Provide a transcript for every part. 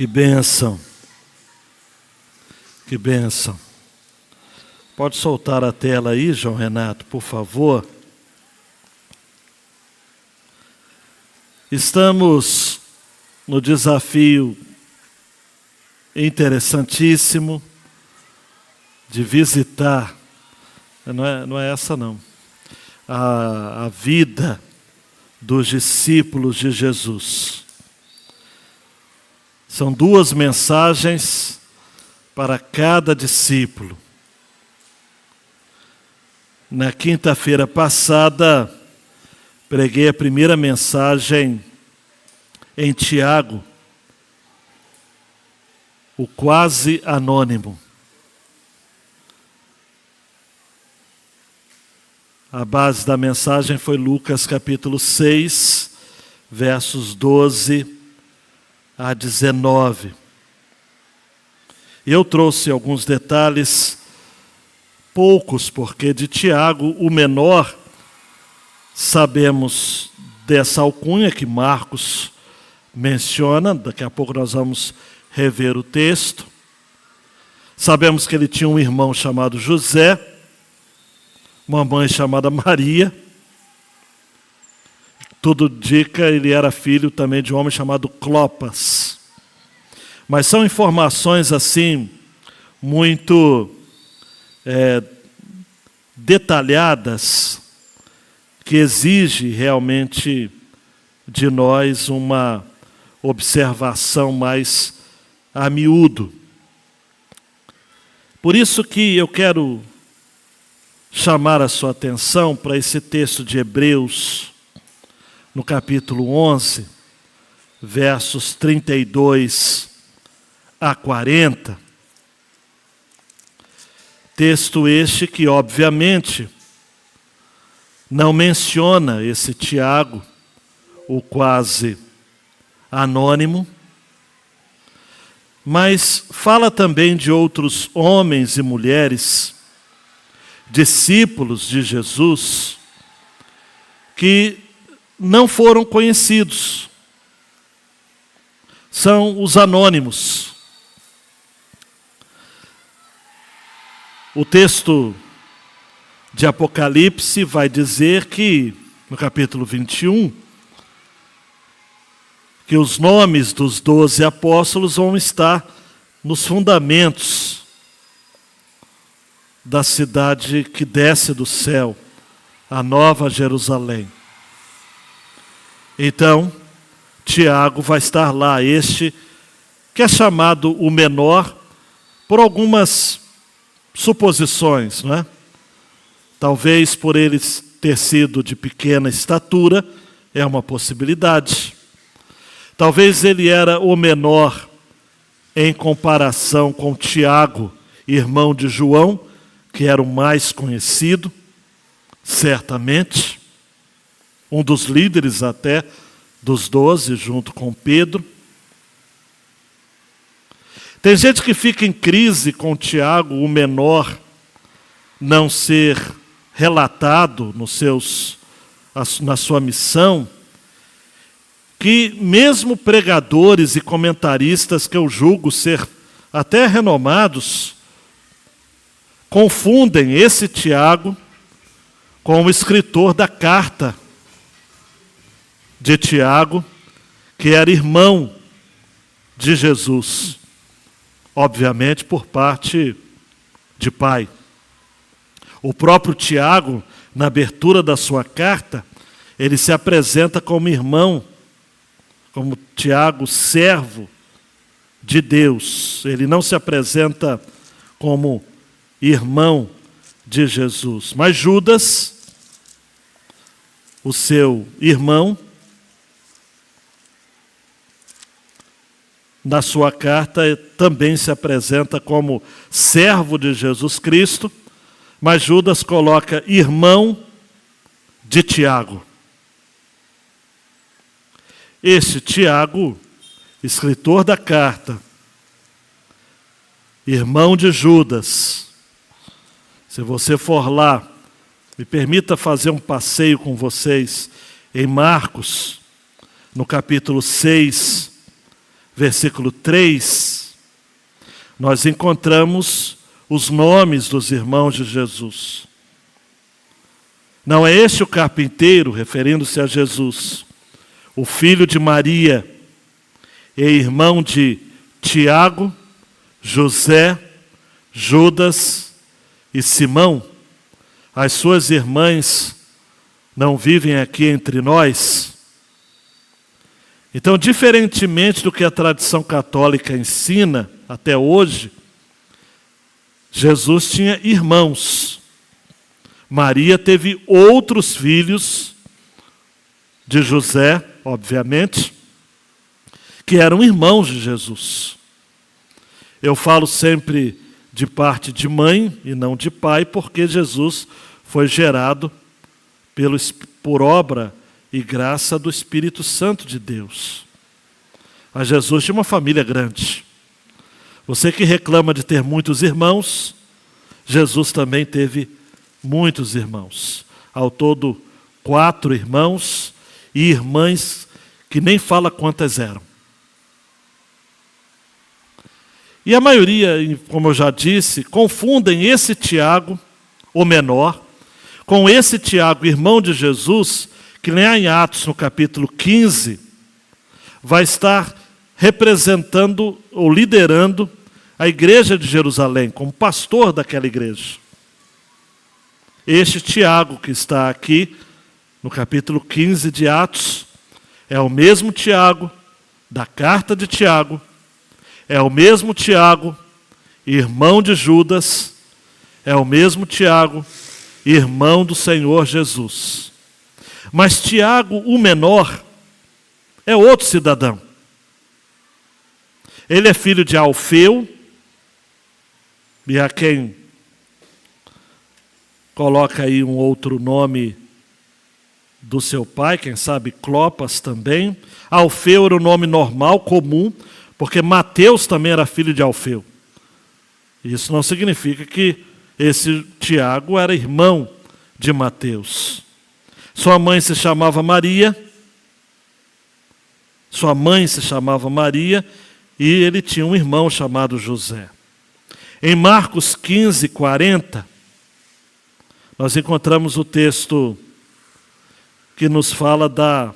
Que bênção. Que bênção. Pode soltar a tela aí, João Renato, por favor. Estamos no desafio interessantíssimo de visitar, não é essa não, a vida dos discípulos de Jesus. São 2 mensagens para cada discípulo. Na quinta-feira passada, preguei a primeira mensagem em Tiago, o quase anônimo. A base da mensagem foi Lucas capítulo 6, versos 12 a 19. Eu trouxe alguns detalhes, poucos, porque de Tiago, o menor, sabemos dessa alcunha que Marcos menciona, daqui a pouco nós vamos rever o texto. Sabemos que ele tinha um irmão chamado José, uma mãe chamada Maria. Tudo indica ele era filho também de um homem chamado Clopas. Mas são informações assim, muito detalhadas, que exige realmente de nós uma observação mais a miúdo. Por isso que eu quero chamar a sua atenção para esse texto de Hebreus, no capítulo 11, versos 32 a 40. Texto este que, obviamente, não menciona esse Tiago, o quase anônimo, mas fala também de outros homens e mulheres, discípulos de Jesus, que não foram conhecidos. São os anônimos. O texto de Apocalipse vai dizer que, no capítulo 21, que os nomes dos 12 apóstolos vão estar nos fundamentos da cidade que desce do céu, a Nova Jerusalém. Então, Tiago vai estar lá, este que é chamado o menor por algumas suposições, não é? Talvez por ele ter sido de pequena estatura, é uma possibilidade. Talvez ele era o menor em comparação com Tiago, irmão de João, que era o mais conhecido, certamente, um dos líderes até dos 12, junto com Pedro. Tem gente que fica em crise com Tiago, o menor, não ser relatado na sua missão, que mesmo pregadores e comentaristas que eu julgo ser até renomados, confundem esse Tiago com o escritor da carta de Tiago, que era irmão de Jesus, obviamente por parte de pai. O próprio Tiago, na abertura da sua carta, ele se apresenta como irmão, como Tiago, servo de Deus. Ele não se apresenta como irmão de Jesus. Mas Judas, o seu irmão, na sua carta também se apresenta como servo de Jesus Cristo, mas Judas coloca irmão de Tiago. Este Tiago, escritor da carta, irmão de Judas, se você for lá, me permita fazer um passeio com vocês em Marcos, no capítulo 6, versículo 3, nós encontramos os nomes dos irmãos de Jesus. Não é este o carpinteiro, referindo-se a Jesus, o filho de Maria e irmão de Tiago, José, Judas e Simão? As suas irmãs não vivem aqui entre nós? Então, diferentemente do que a tradição católica ensina até hoje, Jesus tinha irmãos. Maria teve outros filhos de José, obviamente, que eram irmãos de Jesus. Eu falo sempre de parte de mãe e não de pai, porque Jesus foi gerado por obra e graça do Espírito Santo de Deus. Mas Jesus tinha uma família grande. Você que reclama de ter muitos irmãos, Jesus também teve muitos irmãos. Ao todo, 4 irmãos e irmãs que nem fala quantas eram. E a maioria, como eu já disse, confundem esse Tiago, o menor, com esse Tiago, irmão de Jesus, que lá em Atos, no capítulo 15, vai estar representando ou liderando a igreja de Jerusalém, como pastor daquela igreja. Este Tiago que está aqui, no capítulo 15 de Atos, é o mesmo Tiago da carta de Tiago, é o mesmo Tiago, irmão de Judas, é o mesmo Tiago, irmão do Senhor Jesus. Mas Tiago, o menor, é outro cidadão. Ele é filho de Alfeu, e a quem coloca aí um outro nome do seu pai, quem sabe Clopas também. Alfeu era o nome normal, comum, porque Mateus também era filho de Alfeu. Isso não significa que esse Tiago era irmão de Mateus. Sua mãe se chamava Maria. E ele tinha um irmão chamado José. Em Marcos 15, 40, nós encontramos o texto que nos fala da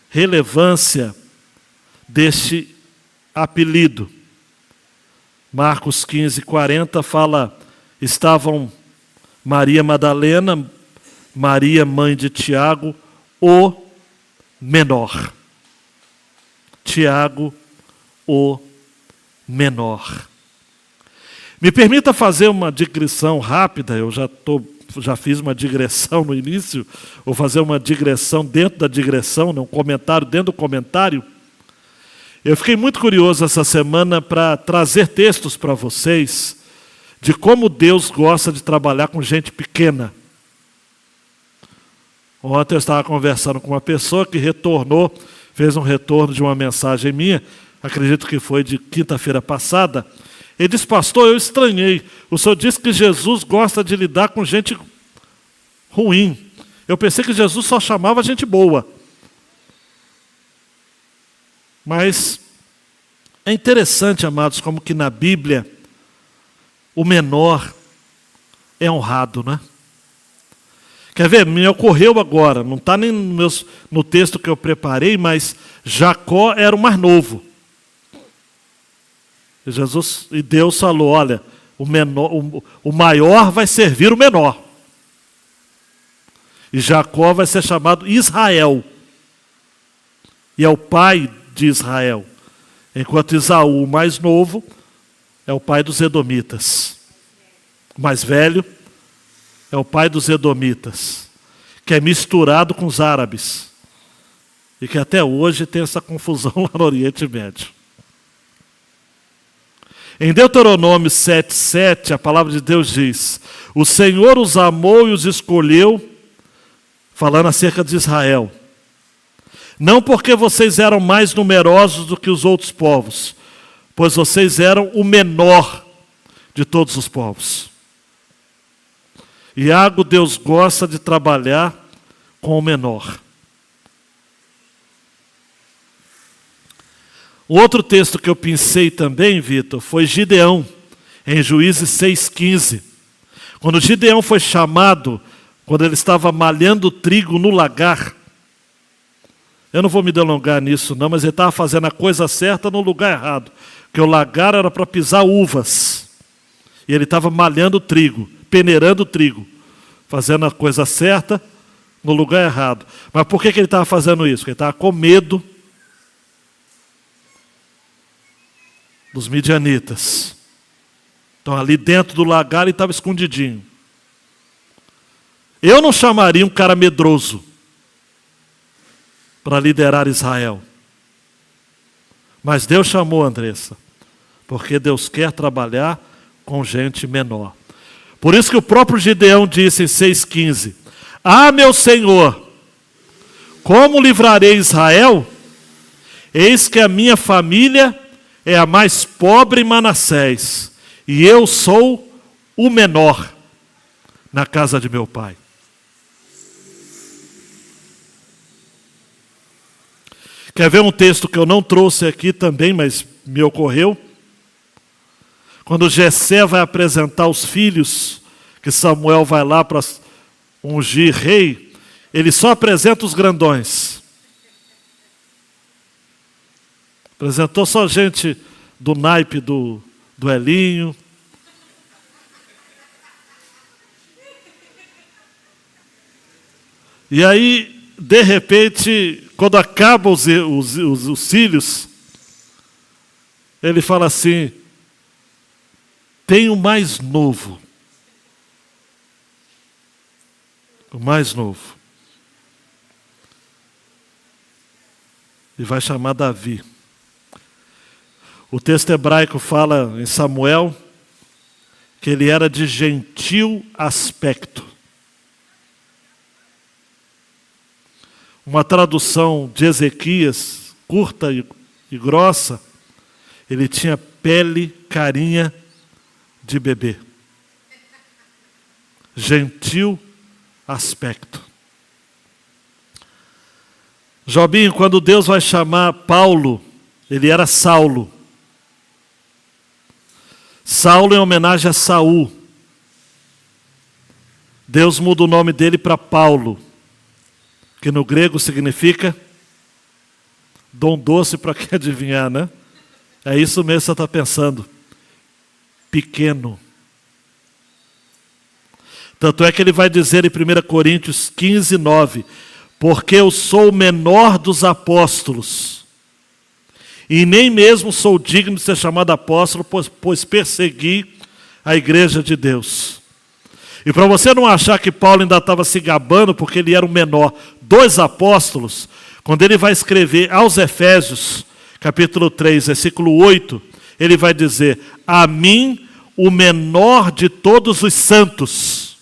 relevância deste apelido. Marcos 15, 40 fala: estavam Maria Madalena, Maria, mãe de Tiago, o menor. Tiago, o menor. Me permita fazer uma digressão rápida, eu já fiz uma digressão no início, vou fazer uma digressão dentro da digressão, um comentário dentro do comentário. Eu fiquei muito curioso essa semana para trazer textos para vocês de como Deus gosta de trabalhar com gente pequena. Ontem eu estava conversando com uma pessoa que fez um retorno de uma mensagem minha, acredito que foi de quinta-feira passada. Ele disse: pastor, eu estranhei. O senhor disse que Jesus gosta de lidar com gente ruim. Eu pensei que Jesus só chamava gente boa. Mas é interessante, amados, como que na Bíblia o menor é honrado, né? Quer ver? Me ocorreu agora, não está nem no texto que eu preparei, mas Jacó era o mais novo. E Deus falou: olha, o maior vai servir o menor. E Jacó vai ser chamado Israel. E é o pai de Israel. Enquanto Esaú, o mais novo, é o pai dos edomitas. O mais velho é o pai dos edomitas, que é misturado com os árabes. E que até hoje tem essa confusão lá no Oriente Médio. Em Deuteronômio 7,7, a palavra de Deus diz: o Senhor os amou e os escolheu, falando acerca de Israel, não porque vocês eram mais numerosos do que os outros povos, pois vocês eram o menor de todos os povos. Iago, Deus gosta de trabalhar com o menor. O outro texto que eu pensei também, Vitor, foi Gideão, em Juízes 6,15. Quando Gideão foi chamado, quando ele estava malhando trigo no lagar, eu não vou me delongar nisso não, mas ele estava fazendo a coisa certa no lugar errado, porque o lagar era para pisar uvas, e ele estava malhando trigo, peneirando trigo, fazendo a coisa certa no lugar errado. Mas por que ele estava fazendo isso? Porque ele estava com medo dos midianitas. Então ali dentro do lagar ele estava escondidinho. Eu não chamaria um cara medroso para liderar Israel. Mas Deus chamou Andressa, porque Deus quer trabalhar com gente menor. Por isso que o próprio Gideão disse em 6,15: Ah, meu Senhor, como livrarei Israel? Eis que a minha família é a mais pobre em Manassés, e eu sou o menor na casa de meu pai. Quer ver um texto que eu não trouxe aqui também, mas me ocorreu? Quando Jessé vai apresentar os filhos, que Samuel vai lá para ungir rei, ele só apresenta os grandões. Apresentou só gente do naipe do Elinho. E aí, de repente, quando acabam os filhos, ele fala assim: tem o mais novo. O mais novo. E vai chamar Davi. O texto hebraico fala em Samuel que ele era de gentil aspecto. Uma tradução de Ezequias, curta e grossa, ele tinha pele, carinha de bebê. Gentil aspecto. Jobinho, quando Deus vai chamar Paulo, ele era Saulo. Saulo em homenagem a Saul. Deus muda o nome dele para Paulo, que no grego significa dom doce para quem adivinhar, né? É isso mesmo que você está pensando. Pequeno. Tanto é que ele vai dizer em 1 Coríntios 15, 9: porque eu sou o menor dos apóstolos, e nem mesmo sou digno de ser chamado apóstolo, pois persegui a igreja de Deus. E para você não achar que Paulo ainda estava se gabando, porque ele era o menor dos apóstolos, quando ele vai escrever aos Efésios, capítulo 3, versículo 8, ele vai dizer: a mim, o menor de todos os santos,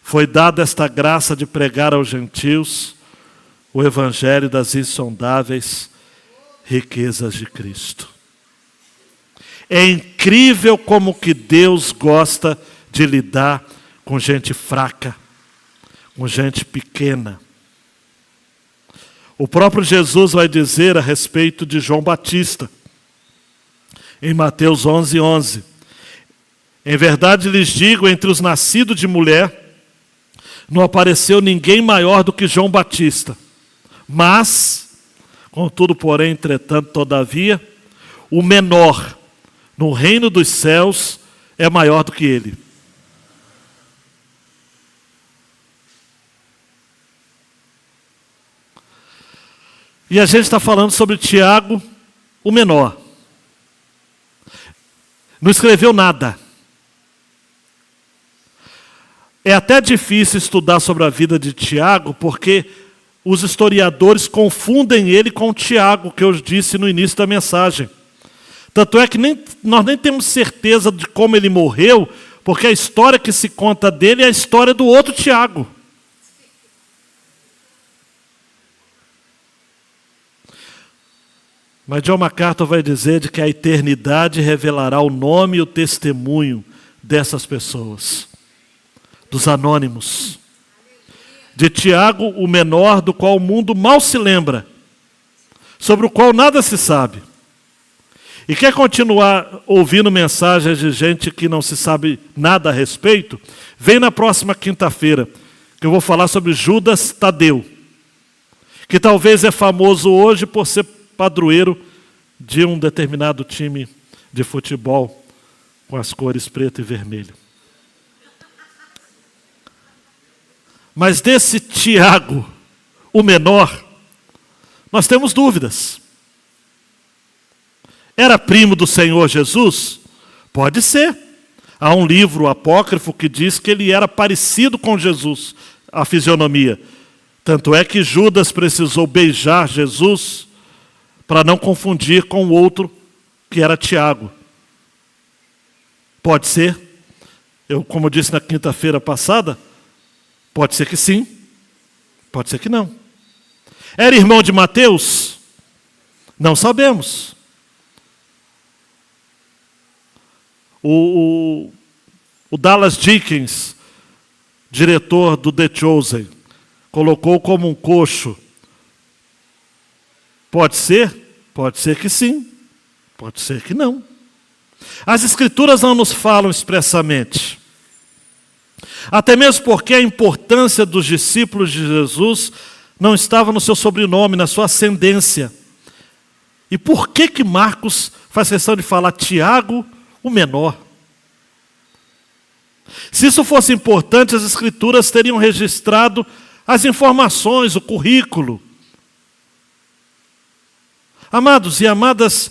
foi dada esta graça de pregar aos gentios o evangelho das insondáveis riquezas de Cristo. É incrível como que Deus gosta de lidar com gente fraca, com gente pequena. O próprio Jesus vai dizer a respeito de João Batista, em Mateus 11, 11: em verdade lhes digo, entre os nascidos de mulher, não apareceu ninguém maior do que João Batista. Mas, contudo, porém, entretanto, todavia, o menor no reino dos céus é maior do que ele. E a gente está falando sobre Tiago, o menor. Não escreveu nada. É até difícil estudar sobre a vida de Tiago, porque os historiadores confundem ele com Tiago, que eu disse no início da mensagem. Tanto é que nós nem temos certeza de como ele morreu, porque a história que se conta dele é a história do outro Tiago. Mas John MacArthur vai dizer de que a eternidade revelará o nome e o testemunho dessas pessoas, dos anônimos. De Tiago, o menor, do qual o mundo mal se lembra, sobre o qual nada se sabe, e quer continuar ouvindo mensagens de gente que não se sabe nada a respeito, vem na próxima quinta-feira, que eu vou falar sobre Judas Tadeu, que talvez é famoso hoje por ser padroeiro de um determinado time de futebol com as cores preto e vermelho. Mas desse Tiago, o menor, nós temos dúvidas. Era primo do Senhor Jesus? Pode ser. Há um livro apócrifo que diz que ele era parecido com Jesus, a fisionomia. Tanto é que Judas precisou beijar Jesus para não confundir com o outro, que era Tiago. Pode ser. Eu, como eu disse na quinta-feira passada, pode ser que sim, pode ser que não. Era irmão de Mateus? Não sabemos. O Dallas Dickens, diretor do The Chosen, colocou como um coxo. Pode ser? Pode ser que sim, pode ser que não. As Escrituras não nos falam expressamente. Até mesmo porque a importância dos discípulos de Jesus não estava no seu sobrenome, na sua ascendência. E por que Marcos faz questão de falar Tiago, o menor? Se isso fosse importante, as Escrituras teriam registrado as informações, o currículo. Amados e amadas,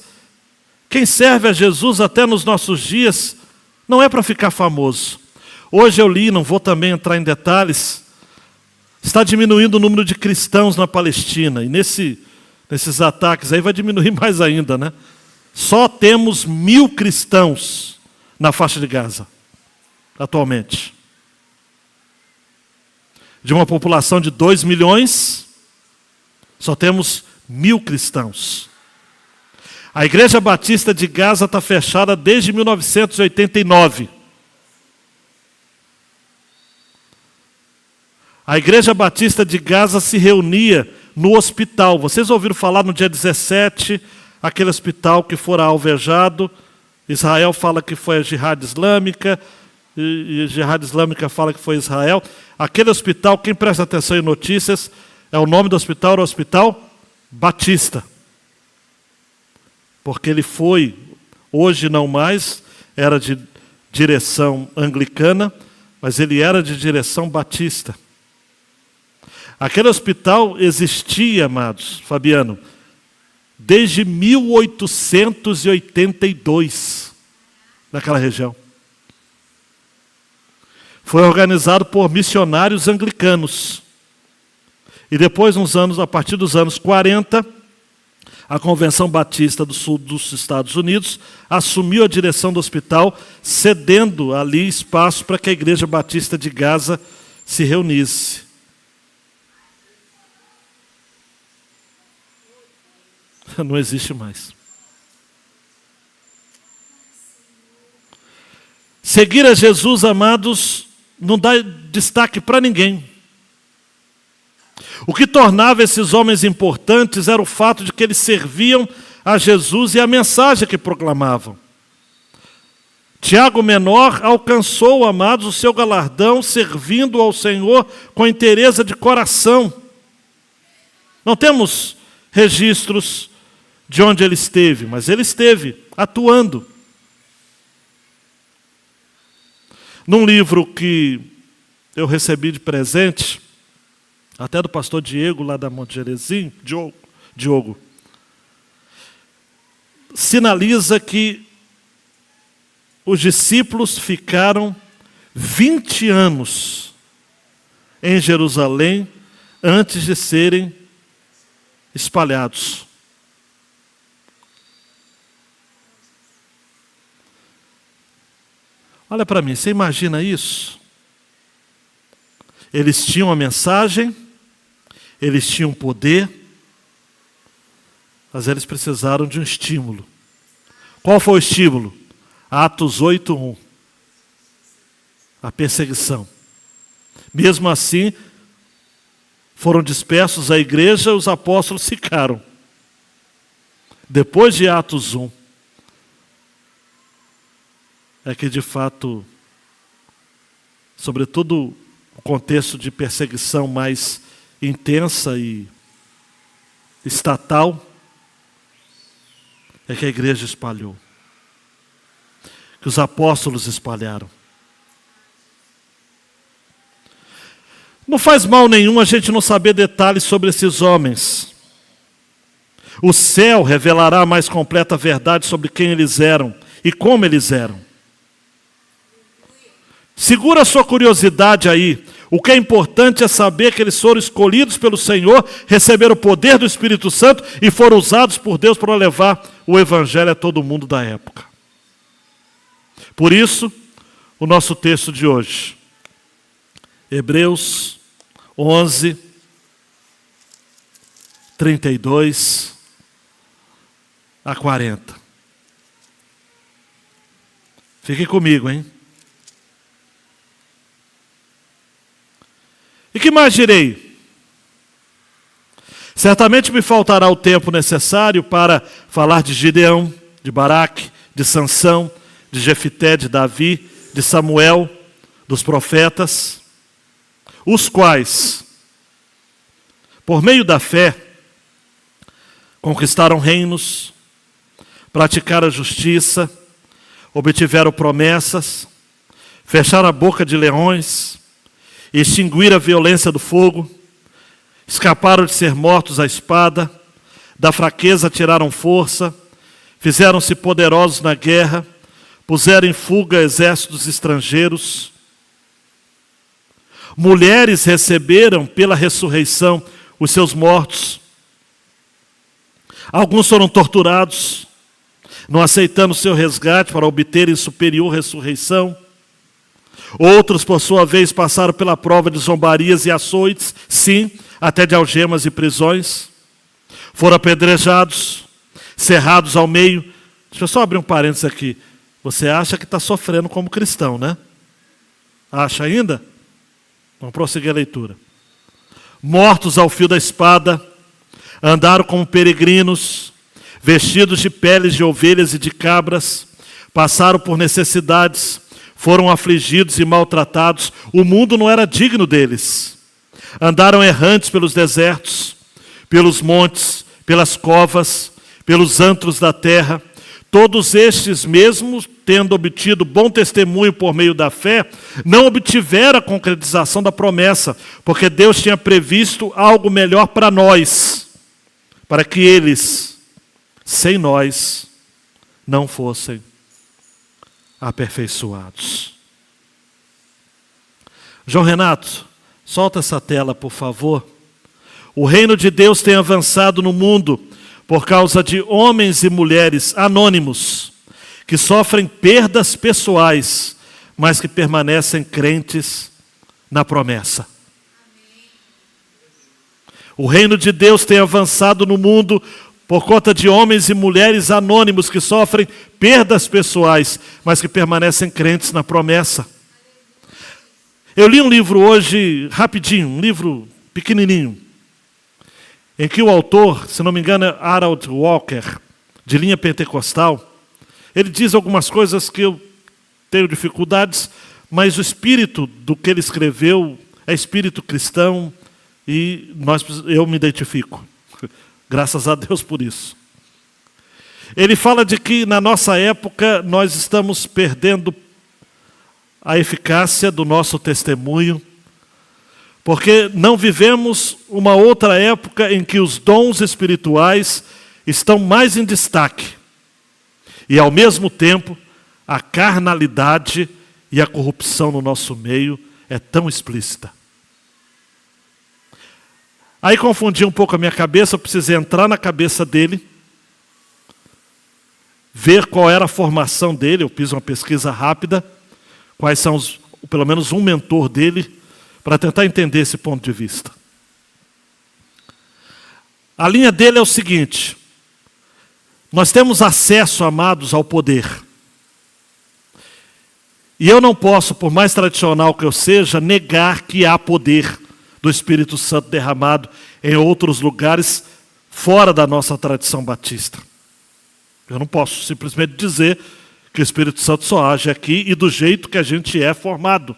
quem serve a Jesus até nos nossos dias não é para ficar famoso. Hoje eu li, não vou também entrar em detalhes, está diminuindo o número de cristãos na Palestina. E nesses ataques aí vai diminuir mais ainda, né? Só temos 1.000 cristãos na faixa de Gaza, atualmente. De uma população de 2 milhões, só temos 1.000 cristãos. A Igreja Batista de Gaza está fechada desde 1989. A Igreja Batista de Gaza se reunia no hospital. Vocês ouviram falar no dia 17, aquele hospital que fora alvejado. Israel fala que foi a Jihad Islâmica, e a Jihad Islâmica fala que foi Israel. Aquele hospital, quem presta atenção em notícias, o nome do hospital era o Hospital Batista. Porque ele foi, hoje não mais, era de direção anglicana, mas ele era de direção batista. Aquele hospital existia, amados, Fabiano, desde 1882, naquela região. Foi organizado por missionários anglicanos. E depois, a partir dos anos 40, a Convenção Batista do Sul dos Estados Unidos assumiu a direção do hospital, cedendo ali espaço para que a Igreja Batista de Gaza se reunisse. Não existe mais. Seguir a Jesus, amados, não dá destaque para ninguém. O que tornava esses homens importantes era o fato de que eles serviam a Jesus e a mensagem que proclamavam. Tiago menor alcançou, amados, o seu galardão servindo ao Senhor com inteireza de coração. Não temos registros de onde ele esteve, mas ele esteve atuando. Num livro que eu recebi de presente, até do pastor Diego, lá da Monte Jerezim, Diogo, sinaliza que os discípulos ficaram 20 anos em Jerusalém antes de serem espalhados. Olha para mim, você imagina isso? Eles tinham a mensagem, eles tinham poder, mas eles precisaram de um estímulo. Qual foi o estímulo? Atos 8:1. A perseguição. Mesmo assim, foram dispersos a igreja, os apóstolos ficaram. depois de Atos 1, é que de fato, sobretudo o contexto de perseguição mais intensa e estatal, é que a igreja espalhou, que os apóstolos espalharam. Não faz mal nenhum a gente não saber detalhes sobre esses homens. O céu revelará a mais completa verdade sobre quem eles eram e como eles eram. Segura a sua curiosidade aí. O que é importante é saber que eles foram escolhidos pelo Senhor, receberam o poder do Espírito Santo e foram usados por Deus para levar o Evangelho a todo mundo da época. Por isso, o nosso texto de hoje, Hebreus 11, 32 a 40. Fique comigo, hein? E que mais direi? Certamente me faltará o tempo necessário para falar de Gideão, de Baraque, de Sansão, de Jefité, de Davi, de Samuel, dos profetas, os quais, por meio da fé, conquistaram reinos, praticaram a justiça, obtiveram promessas, fecharam a boca de leões, extinguiram a violência do fogo, escaparam de ser mortos à espada, da fraqueza tiraram força, fizeram-se poderosos na guerra, puseram em fuga exércitos estrangeiros. Mulheres receberam pela ressurreição os seus mortos. Alguns foram torturados, não aceitando o seu resgate para obterem superior ressurreição. Outros, por sua vez, passaram pela prova de zombarias e açoites, sim, até de algemas e prisões. Foram apedrejados, cerrados ao meio. Deixa eu só abrir um parênteses aqui. Você acha que está sofrendo como cristão, né? Acha ainda? Vamos prosseguir a leitura. Mortos ao fio da espada, andaram como peregrinos, vestidos de peles de ovelhas e de cabras, passaram por necessidades, foram afligidos e maltratados, o mundo não era digno deles. Andaram errantes pelos desertos, pelos montes, pelas covas, pelos antros da terra. Todos estes, mesmo tendo obtido bom testemunho por meio da fé, não obtiveram a concretização da promessa, porque Deus tinha previsto algo melhor para nós, para que eles, sem nós, não fossem aperfeiçoados. João Renato, solta essa tela, por favor. O reino de Deus tem avançado no mundo por causa de homens e mulheres anônimos que sofrem perdas pessoais, mas que permanecem crentes na promessa. O reino de Deus tem avançado no mundo por conta de homens e mulheres anônimos que sofrem perdas pessoais, mas que permanecem crentes na promessa. Eu li um livro hoje, rapidinho, um livro pequenininho, em que o autor, se não me engano, é Harold Walker, de linha pentecostal. Ele diz algumas coisas que eu tenho dificuldades, mas o espírito do que ele escreveu é espírito cristão e eu me identifico. Graças a Deus por isso. Ele fala de que na nossa época nós estamos perdendo a eficácia do nosso testemunho, porque não vivemos uma outra época em que os dons espirituais estão mais em destaque. E ao mesmo tempo, a carnalidade e a corrupção no nosso meio é tão explícita. Aí confundi um pouco a minha cabeça, eu precisei entrar na cabeça dele, ver qual era a formação dele, eu fiz uma pesquisa rápida, quais são pelo menos um mentor dele, para tentar entender esse ponto de vista. A linha dele é o seguinte: nós temos acesso, amados, ao poder. E eu não posso, por mais tradicional que eu seja, negar que há poder do Espírito Santo derramado em outros lugares fora da nossa tradição batista. Eu não posso simplesmente dizer que o Espírito Santo só age aqui e do jeito que a gente é formado.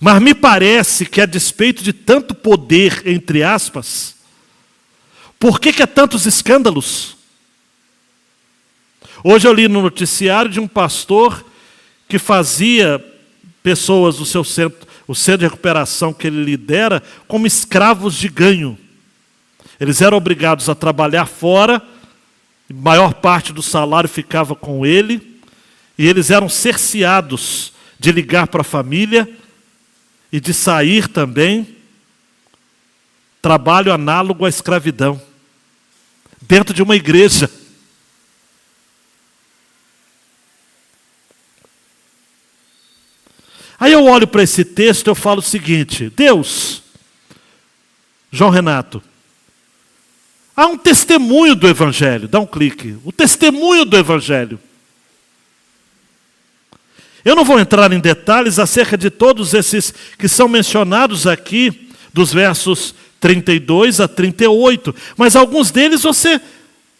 Mas me parece que, a despeito de tanto poder, entre aspas, por que há tantos escândalos? Hoje eu li no noticiário de um pastor que fazia pessoas do seu centro, o centro de recuperação que ele lidera, como escravos de ganho. Eles eram obrigados a trabalhar fora, a maior parte do salário ficava com ele, e eles eram cerceados de ligar para a família e de sair também. Trabalho análogo à escravidão, dentro de uma igreja. Aí eu olho para esse texto e eu falo o seguinte: Deus, João Renato, há um testemunho do Evangelho, dá um clique, o testemunho do Evangelho. Eu não vou entrar em detalhes acerca de todos esses que são mencionados aqui, dos versos 32 a 38, mas alguns deles você,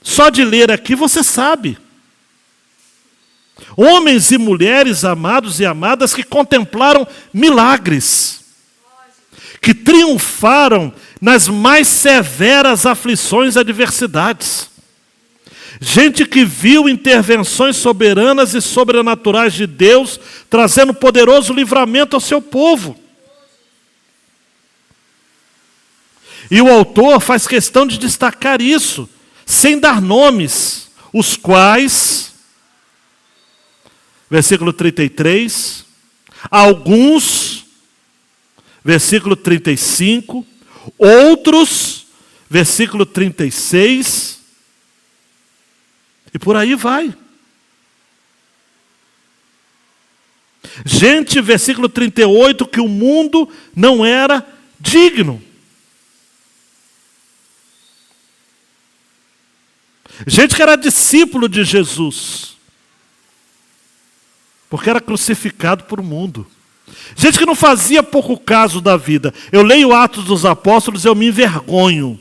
só de ler aqui, você sabe. Homens e mulheres amados e amadas que contemplaram milagres, que triunfaram nas mais severas aflições e adversidades. Gente que viu intervenções soberanas e sobrenaturais de Deus, trazendo poderoso livramento ao seu povo. E o autor faz questão de destacar isso, sem dar nomes, os quais, versículo 33, alguns, versículo 35, outros, versículo 36, e por aí vai. Gente, versículo 38, que o mundo não era digno. Gente que era discípulo de Jesus, porque era crucificado por o mundo. Gente que não fazia pouco caso da vida. Eu leio Atos dos Apóstolos e eu me envergonho.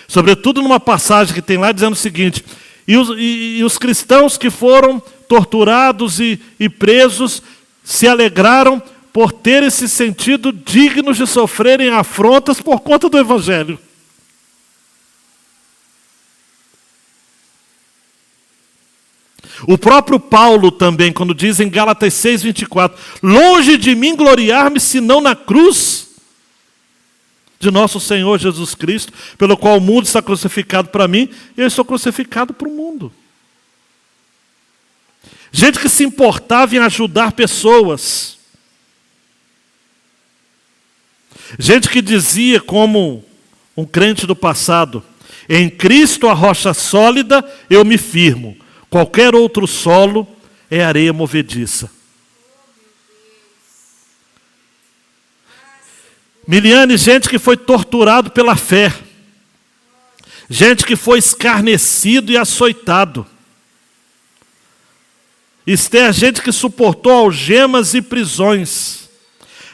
Sobretudo numa passagem que tem lá dizendo o seguinte: e os cristãos que foram torturados e presos se alegraram por terem se sentido dignos de sofrerem afrontas por conta do Evangelho. O próprio Paulo também, quando diz em Gálatas 6:24, longe de mim gloriar-me, senão na cruz de nosso Senhor Jesus Cristo, pelo qual o mundo está crucificado para mim, e eu estou crucificado para o mundo. Gente que se importava em ajudar pessoas. Gente que dizia, como um crente do passado, em Cristo a rocha sólida eu me firmo. Qualquer outro solo é areia movediça. Miliane, gente que foi torturado pela fé. Gente que foi escarnecido e açoitado. Esther, gente que suportou algemas e prisões.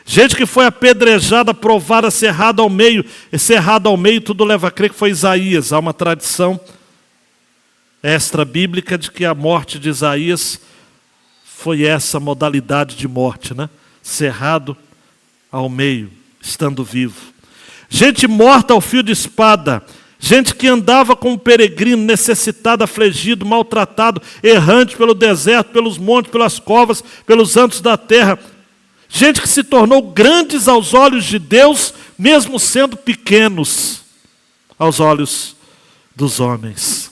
Gente que foi apedrejada, provada, cerrada ao meio. E cerrada ao meio, tudo leva a crer que foi Isaías. Há uma tradição extra-bíblica de que a morte de Isaías foi essa modalidade de morte, né? Cerrado ao meio, estando vivo. Gente morta ao fio de espada. Gente que andava como peregrino, necessitado, afligido, maltratado, errante pelo deserto, pelos montes, pelas covas, pelos antros da terra. Gente que se tornou grandes aos olhos de Deus, mesmo sendo pequenos aos olhos dos homens.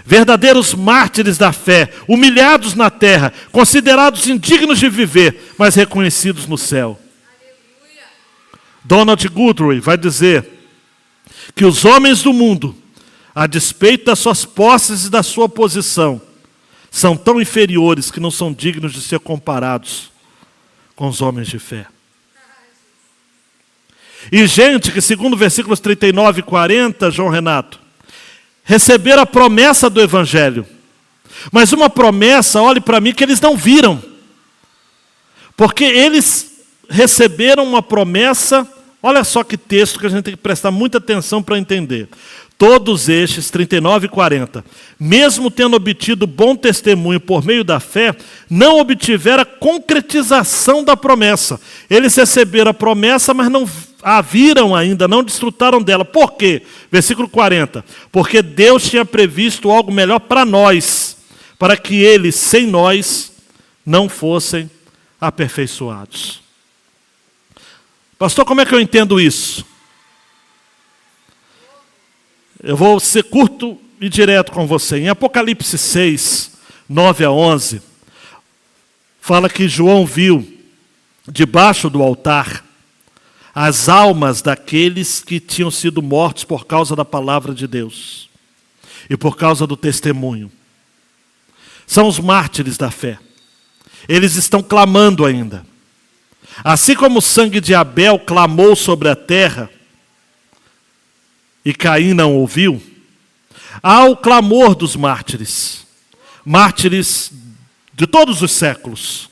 Verdadeiros mártires da fé, humilhados na terra, considerados indignos de viver, mas reconhecidos no céu. Aleluia. Donald Guthrie vai dizer que os homens do mundo, a despeito das suas posses e da sua posição, são tão inferiores que não são dignos de ser comparados com os homens de fé. E gente que, segundo versículos 39 e 40, João Renato, receberam a promessa do Evangelho. Mas uma promessa, olhe para mim, que eles não viram. Porque eles receberam uma promessa, olha só que texto que a gente tem que prestar muita atenção para entender. Todos estes, 39 e 40, mesmo tendo obtido bom testemunho por meio da fé, não obtiveram a concretização da promessa. Eles receberam a promessa, mas não a viram ainda, não desfrutaram dela. Por quê? Versículo 40. Porque Deus tinha previsto algo melhor para nós, para que eles, sem nós, não fossem aperfeiçoados. Pastor, como é que eu entendo isso? Eu vou ser curto e direto com você. Em Apocalipse 6, 9 a 11, fala que João viu, debaixo do altar, as almas daqueles que tinham sido mortos por causa da palavra de Deus e por causa do testemunho. São os mártires da fé. Eles estão clamando ainda. Assim como o sangue de Abel clamou sobre a terra, e Caim não ouviu, há o clamor dos mártires, mártires de todos os séculos.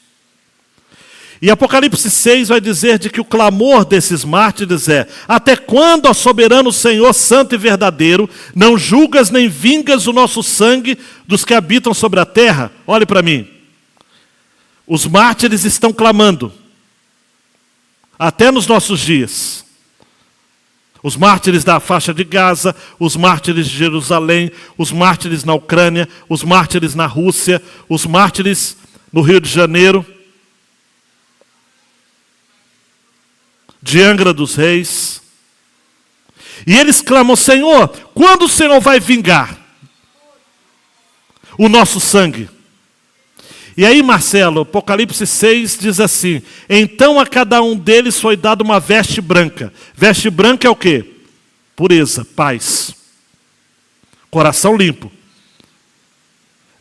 E Apocalipse 6 vai dizer de que o clamor desses mártires é: até quando, ó soberano Senhor, santo e verdadeiro, não julgas nem vingas o nosso sangue dos que habitam sobre a terra? Olhe para mim. Os mártires estão clamando, até nos nossos dias. Os mártires da faixa de Gaza, os mártires de Jerusalém, os mártires na Ucrânia, os mártires na Rússia, os mártires no Rio de Janeiro, de Angra dos Reis. E eles clamam: Senhor, quando o Senhor vai vingar o nosso sangue? E aí, Marcelo, Apocalipse 6 diz assim: então a cada um deles foi dada uma veste branca. Veste branca é o quê? Pureza, paz, coração limpo.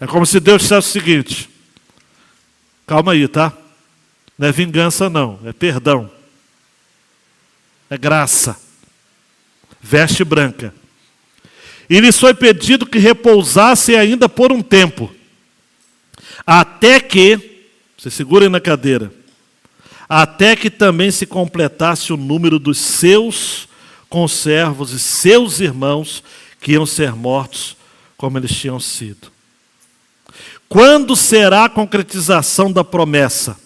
É como se Deus dissesse o seguinte: calma aí, tá? Não é vingança não, é perdão. É graça. Veste branca. E lhes foi pedido que repousassem ainda por um tempo. Até que, se segurem na cadeira, até que também se completasse o número dos seus conservos e seus irmãos que iam ser mortos como eles tinham sido. Quando será a concretização da promessa?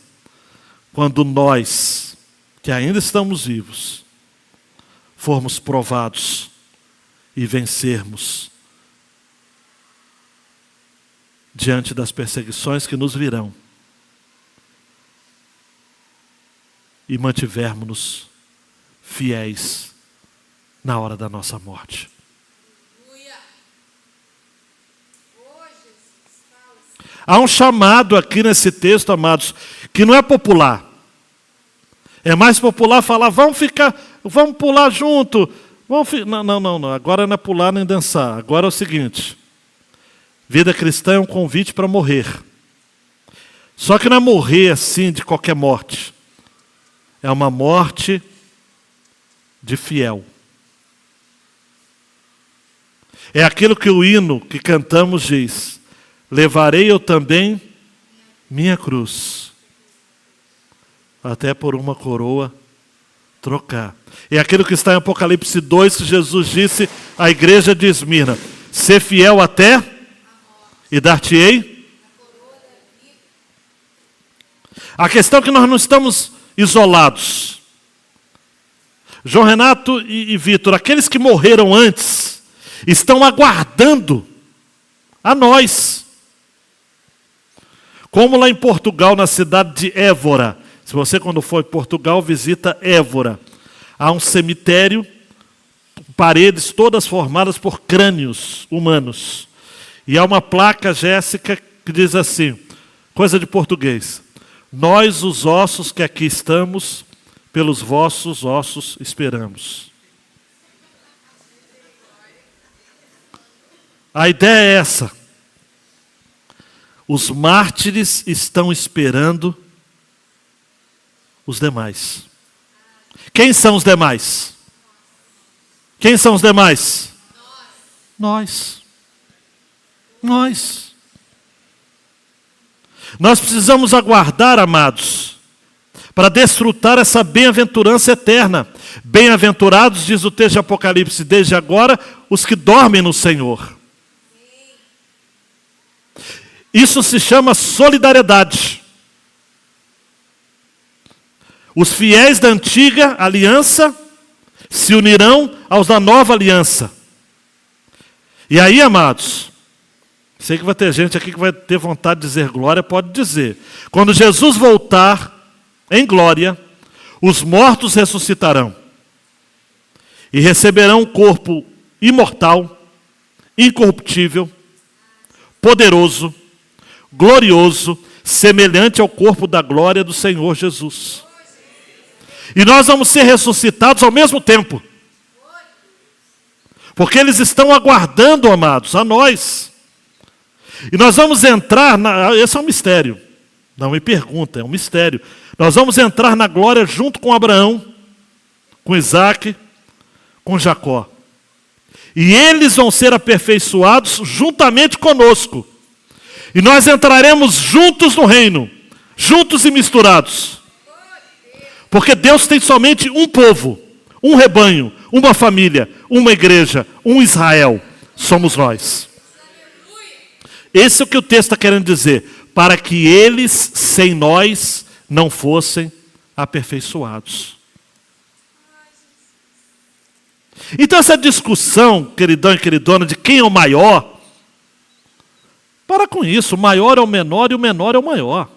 Quando nós, que ainda estamos vivos, formos provados e vencermos diante das perseguições que nos virão e mantivermos-nos fiéis na hora da nossa morte. Há um chamado aqui nesse texto, amados, que não é popular. É mais popular falar: vamos pular junto. Não. Agora não é pular nem dançar. Agora é o seguinte: vida cristã é um convite para morrer. Só que não é morrer assim de qualquer morte. É uma morte de fiel. É aquilo que o hino que cantamos diz: levarei eu também minha cruz, até por uma coroa trocar. É aquilo que está em Apocalipse 2, que Jesus disse à igreja de Esmirna: ser fiel até, e dar-te-ei. A questão é que nós não estamos isolados. João Renato e Vitor, aqueles que morreram antes, estão aguardando a nós. Como lá em Portugal, na cidade de Évora. Se você, quando for em Portugal, visita Évora. Há um cemitério, paredes todas formadas por crânios humanos. E há uma placa, Jéssica, que diz assim, coisa de português: nós, os ossos que aqui estamos, pelos vossos ossos esperamos. A ideia é essa. Os mártires estão esperando os demais. Quem são os demais? Quem são os demais? Nós. Nós precisamos aguardar, amados, para desfrutar essa bem-aventurança eterna. Bem-aventurados, diz o texto de Apocalipse, desde agora, os que dormem no Senhor. Isso se chama solidariedade. Os fiéis da antiga aliança se unirão aos da nova aliança. E aí, amados, sei que vai ter gente aqui que vai ter vontade de dizer glória, pode dizer. Quando Jesus voltar em glória, os mortos ressuscitarão e receberão um corpo imortal, incorruptível, poderoso, glorioso, semelhante ao corpo da glória do Senhor Jesus. E nós vamos ser ressuscitados ao mesmo tempo. Porque eles estão aguardando, amados, a nós. E nós vamos entrar, esse é um mistério. Não me pergunta, é um mistério. Nós vamos entrar na glória junto com Abraão, com Isaac, com Jacó. E eles vão ser aperfeiçoados juntamente conosco. E nós entraremos juntos no reino, juntos e misturados. Porque Deus tem somente um povo, um rebanho, uma família, uma igreja, um Israel. Somos nós. Esse é o que o texto está querendo dizer. Para que eles, sem nós, não fossem aperfeiçoados. Então essa discussão, queridão e queridona, de quem é o maior, para com isso. O maior é o menor e o menor é o maior.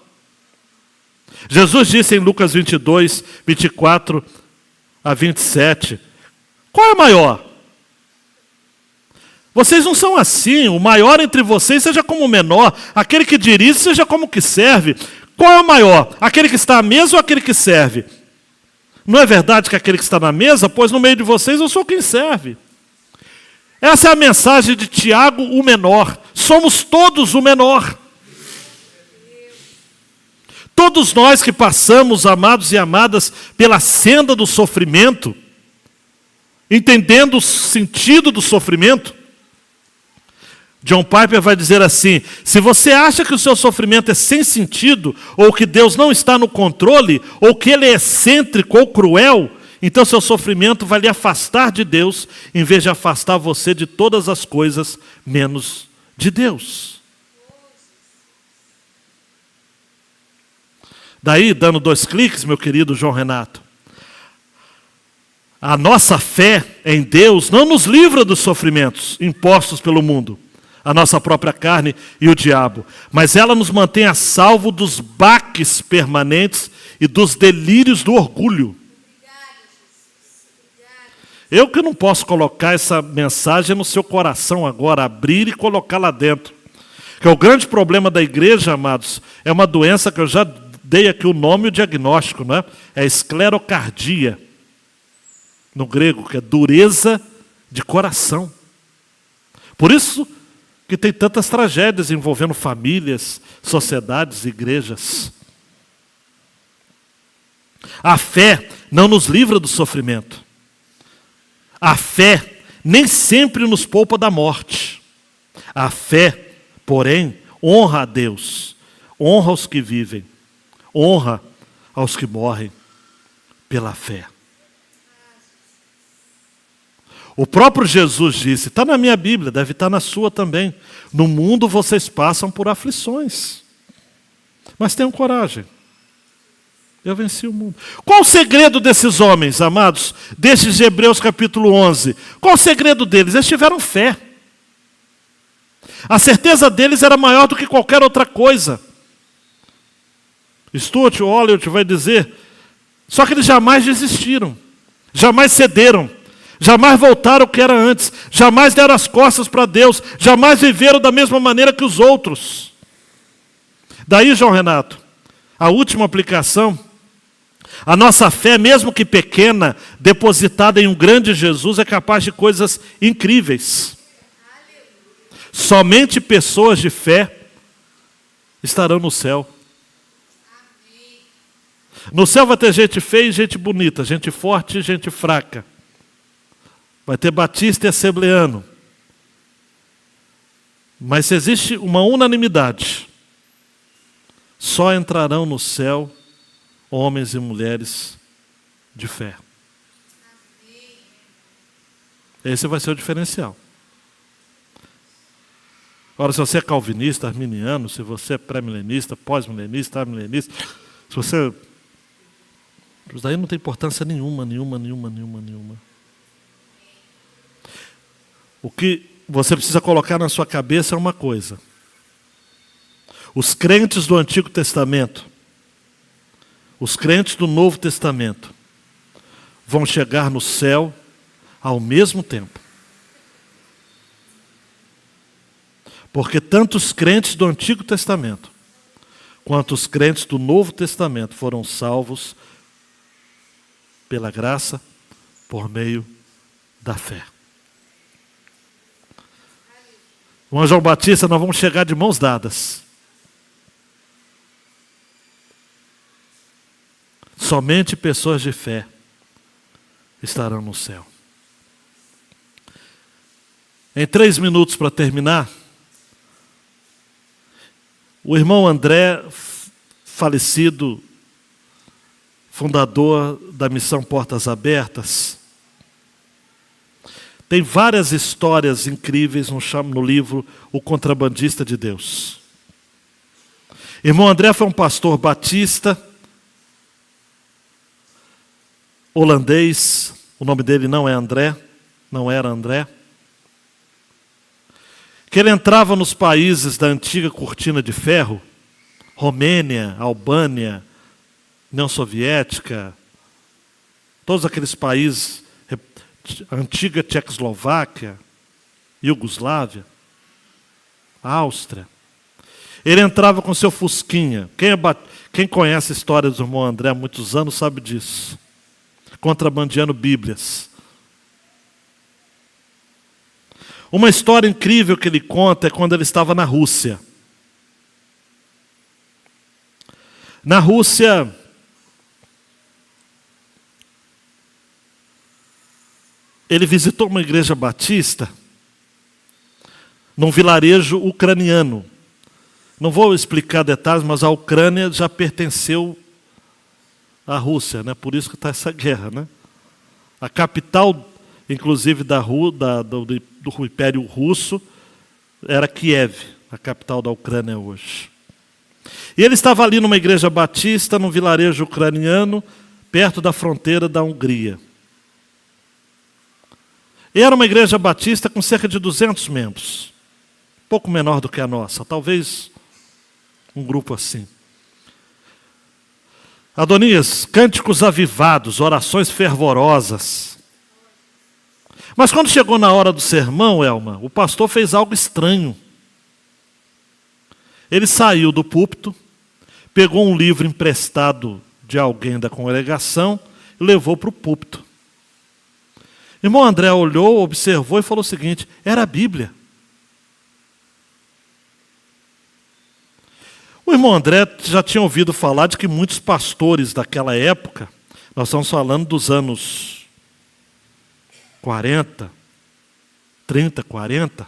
Jesus disse em Lucas 22, 24 a 27, qual é o maior? Vocês não são assim, o maior entre vocês seja como o menor, aquele que dirige seja como o que serve. Qual é o maior? Aquele que está à mesa ou aquele que serve? Não é verdade que aquele que está na mesa, pois no meio de vocês eu sou quem serve. Essa é a mensagem de Tiago, o menor. Somos todos o menor. Todos nós que passamos, amados e amadas, pela senda do sofrimento, entendendo o sentido do sofrimento, John Piper vai dizer assim: se você acha que o seu sofrimento é sem sentido, ou que Deus não está no controle, ou que Ele é excêntrico ou cruel, então seu sofrimento vai lhe afastar de Deus, em vez de afastar você de todas as coisas, menos de Deus. Daí, dando 2 cliques, meu querido João Renato, a nossa fé em Deus não nos livra dos sofrimentos impostos pelo mundo, a nossa própria carne e o diabo, mas ela nos mantém a salvo dos baques permanentes e dos delírios do orgulho. Eu que não posso colocar essa mensagem no seu coração agora, abrir e colocar lá dentro. Que o grande problema da igreja, amados, é uma doença que eu já dei aqui o nome e o diagnóstico, não é? É esclerocardia, no grego, que é dureza de coração. Por isso que tem tantas tragédias envolvendo famílias, sociedades, igrejas. A fé não nos livra do sofrimento. A fé nem sempre nos poupa da morte. A fé, porém, honra a Deus, honra os que vivem, honra aos que morrem pela fé. O próprio Jesus disse, está na minha Bíblia, deve estar na sua também: no mundo vocês passam por aflições, mas tenham coragem, eu venci o mundo. Qual o segredo desses homens, amados, desses de Hebreus capítulo 11? Qual o segredo deles? Eles tiveram fé. A certeza deles era maior do que qualquer outra coisa. Stuart Olyott vai dizer, só que eles jamais desistiram, jamais cederam, jamais voltaram ao que era antes, jamais deram as costas para Deus, jamais viveram da mesma maneira que os outros. Daí, João Renato, a última aplicação: a nossa fé, mesmo que pequena, depositada em um grande Jesus, é capaz de coisas incríveis. Somente pessoas de fé estarão no céu. No céu vai ter gente feia e gente bonita, gente forte e gente fraca. Vai ter batista e assembleano. Mas se existe uma unanimidade, só entrarão no céu homens e mulheres de fé. Esse vai ser o diferencial. Agora, se você é calvinista, arminiano, se você é pré-milenista, pós-milenista, amilenista, se você... Isso daí não tem importância nenhuma. O que você precisa colocar na sua cabeça é uma coisa. Os crentes do Antigo Testamento, os crentes do Novo Testamento, vão chegar no céu ao mesmo tempo. Porque tanto os crentes do Antigo Testamento, quanto os crentes do Novo Testamento foram salvos pela graça, por meio da fé. Com João Batista nós vamos chegar de mãos dadas. Somente pessoas de fé estarão no céu. Em 3 minutos para terminar, o irmão André, falecido, fundador da Missão Portas Abertas, tem várias histórias incríveis no livro O Contrabandista de Deus. Irmão André foi um pastor batista, holandês, o nome dele não é André, não era André, que ele entrava nos países da antiga cortina de ferro, Romênia, Albânia, União Soviética, todos aqueles países, a antiga Tchecoslováquia, Iugoslávia, Áustria. Ele entrava com seu fusquinha. Quem conhece a história do irmão André há muitos anos sabe disso. Contrabandeando Bíblias. Uma história incrível que ele conta é quando ele estava na Rússia. Na Rússia, ele visitou uma igreja batista num vilarejo ucraniano. Não vou explicar detalhes, mas a Ucrânia já pertenceu à Rússia, né? Por isso que está essa guerra, né? A capital, inclusive, do Império Russo era Kiev, a capital da Ucrânia hoje. E ele estava ali numa igreja batista, num vilarejo ucraniano, perto da fronteira da Hungria. E era uma igreja batista com cerca de 200 membros. Pouco menor do que a nossa, talvez um grupo assim. Adonias, cânticos avivados, orações fervorosas. Mas quando chegou na hora do sermão, Elma, o pastor fez algo estranho. Ele saiu do púlpito, pegou um livro emprestado de alguém da congregação e levou para o púlpito. Irmão André olhou, observou e falou o seguinte: era a Bíblia. O irmão André já tinha ouvido falar de que muitos pastores daquela época, nós estamos falando dos anos 40, 30, 40,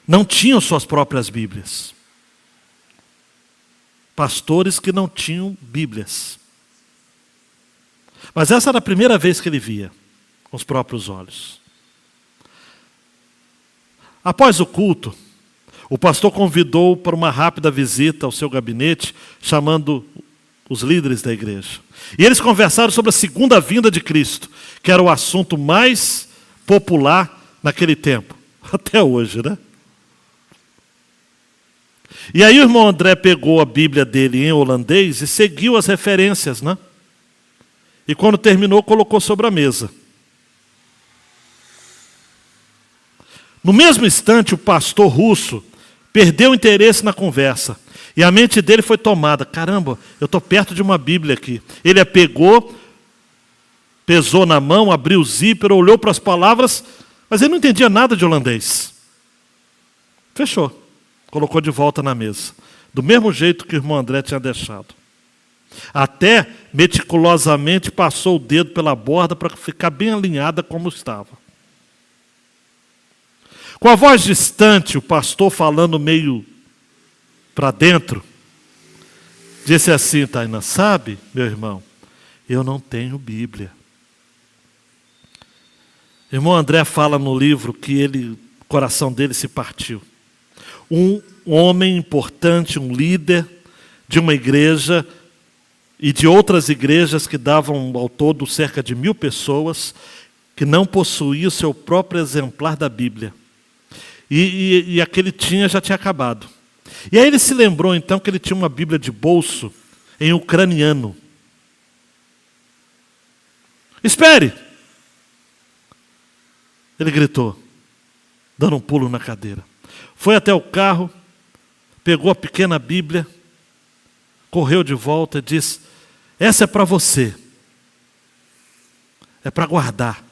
não tinham suas próprias Bíblias. Pastores que não tinham Bíblias. Mas essa era a primeira vez que ele via com os próprios olhos. Após o culto, o pastor convidou para uma rápida visita ao seu gabinete, chamando os líderes da igreja. E eles conversaram sobre a segunda vinda de Cristo, que era o assunto mais popular naquele tempo, até hoje, né? E aí o irmão André pegou a Bíblia dele em holandês e seguiu as referências, né? E quando terminou, colocou sobre a mesa. No mesmo instante, o pastor russo perdeu o interesse na conversa. E a mente dele foi tomada. Caramba, eu estou perto de uma Bíblia aqui. Ele a pegou, pesou na mão, abriu o zíper, olhou para as palavras, mas ele não entendia nada de holandês. Fechou. Colocou de volta na mesa. Do mesmo jeito que o irmão André tinha deixado. Até meticulosamente passou o dedo pela borda para ficar bem alinhada como estava. Com a voz distante, o pastor falando meio para dentro, Disse assim, Tainá: sabe, meu irmão, eu não tenho Bíblia. O irmão André fala no livro que o coração dele se partiu. Um homem importante, um líder de uma igreja e de outras igrejas que davam ao todo cerca de 1.000 pessoas, que não possuía o seu próprio exemplar da Bíblia. E aquele já tinha acabado. E aí ele se lembrou então que ele tinha uma Bíblia de bolso em ucraniano. Espere! Ele gritou, dando um pulo na cadeira. Foi até o carro, pegou a pequena Bíblia, correu de volta e disse: essa é para você. É para guardar.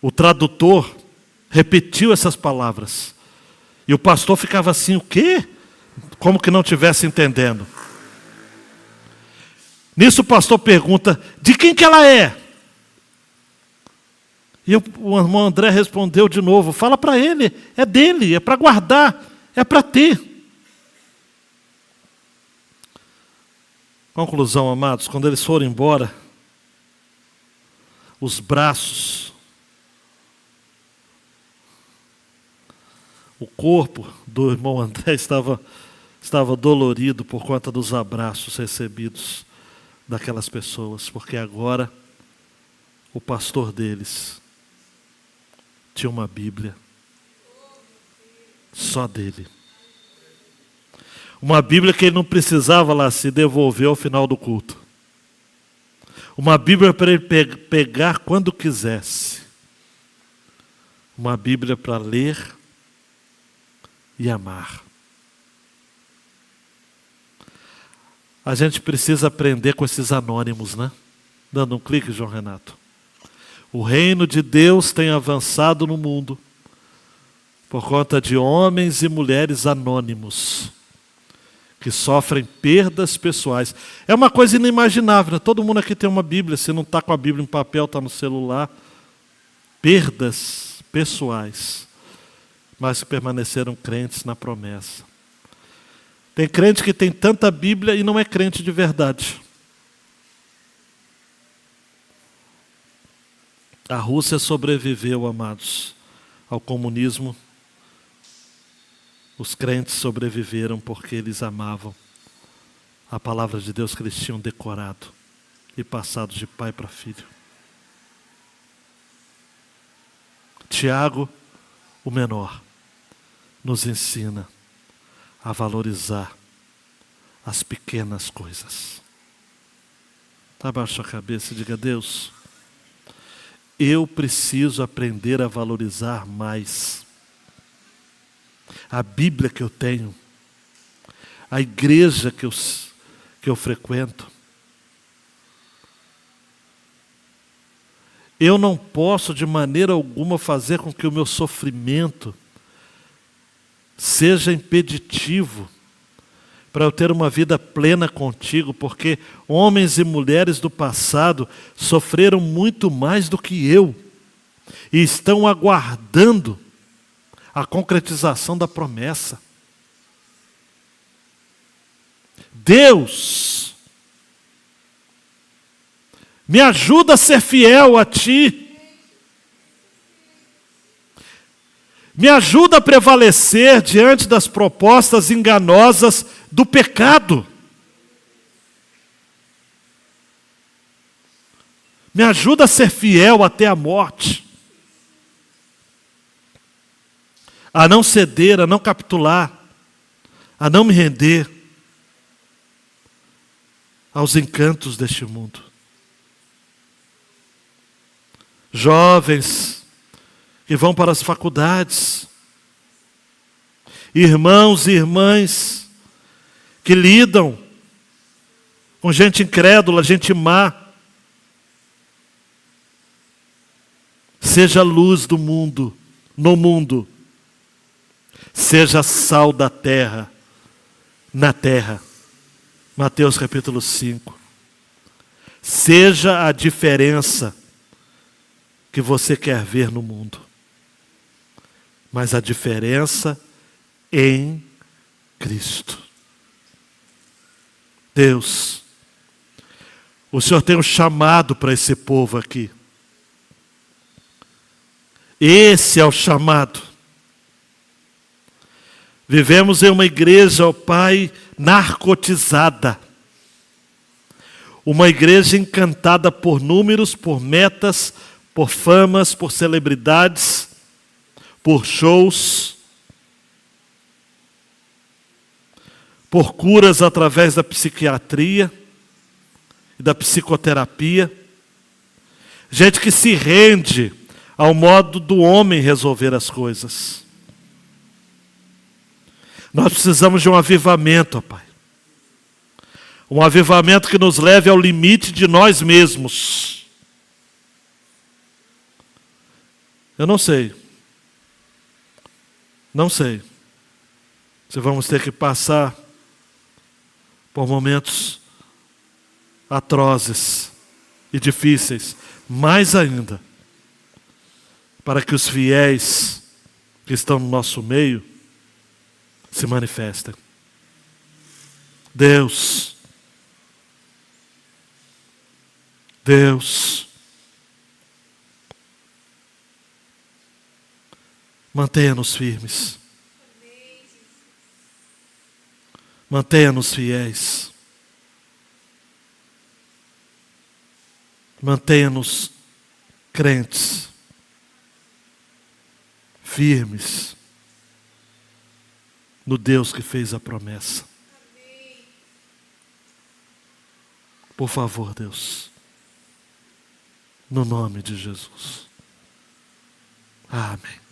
O tradutor repetiu essas palavras. E o pastor ficava assim: o quê? Como que não estivesse entendendo. Nisso o pastor pergunta: de quem que ela é? E o irmão André respondeu de novo: fala para ele, é dele, é para guardar, é para ter. Conclusão, amados, quando eles foram embora, os braços, o corpo do irmão André estava dolorido por conta dos abraços recebidos daquelas pessoas, porque agora o pastor deles tinha uma Bíblia só dele. Uma Bíblia que ele não precisava lá se devolver ao final do culto. Uma Bíblia para ele pegar quando quisesse. Uma Bíblia para ler e amar. A gente precisa aprender com esses anônimos, né? Dando um clique, João Renato. O reino de Deus tem avançado no mundo por conta de homens e mulheres anônimos que sofrem perdas pessoais. É uma coisa inimaginável, né? Todo mundo aqui tem uma Bíblia, se não está com a Bíblia em papel, está no celular. Perdas pessoais, mas que permaneceram crentes na promessa. Tem crente que tem tanta Bíblia e não é crente de verdade. A Rússia sobreviveu, amados, ao comunismo. Os crentes sobreviveram porque eles amavam a palavra de Deus que eles tinham decorado e passado de pai para filho. Tiago, o menor, nos ensina a valorizar as pequenas coisas. Abaixa a cabeça e diga: Deus, eu preciso aprender a valorizar mais a Bíblia que eu tenho, a igreja que eu frequento. Eu não posso de maneira alguma fazer com que o meu sofrimento seja impeditivo para eu ter uma vida plena contigo, porque homens e mulheres do passado sofreram muito mais do que eu e estão aguardando a concretização da promessa. Deus, me ajuda a ser fiel a Ti. Me ajuda a prevalecer diante das propostas enganosas do pecado. Me ajuda a ser fiel até a morte. A não ceder, a não capitular, a não me render aos encantos deste mundo. Jovens que vão para as faculdades, irmãos e irmãs que lidam com gente incrédula, gente má. Seja a luz do mundo, no mundo. Seja sal da terra, na terra. Mateus capítulo 5. Seja a diferença que você quer ver no mundo. Mas a diferença em Cristo. Deus, o Senhor tem um chamado para esse povo aqui. Esse é o chamado. Vivemos em uma igreja, ó Pai, narcotizada. Uma igreja encantada por números, por metas, por famas, por celebridades, por shows, por curas através da psiquiatria e da psicoterapia. Gente que se rende ao modo do homem resolver as coisas. Nós precisamos de um avivamento, ó Pai. Um avivamento que nos leve ao limite de nós mesmos. Eu não sei. Não sei se vamos ter que passar por momentos atrozes e difíceis, mais ainda, para que os fiéis que estão no nosso meio se manifestem. Deus, mantenha-nos firmes. Mantenha-nos fiéis. Mantenha-nos crentes. Firmes. No Deus que fez a promessa. Por favor, Deus. No nome de Jesus. Amém.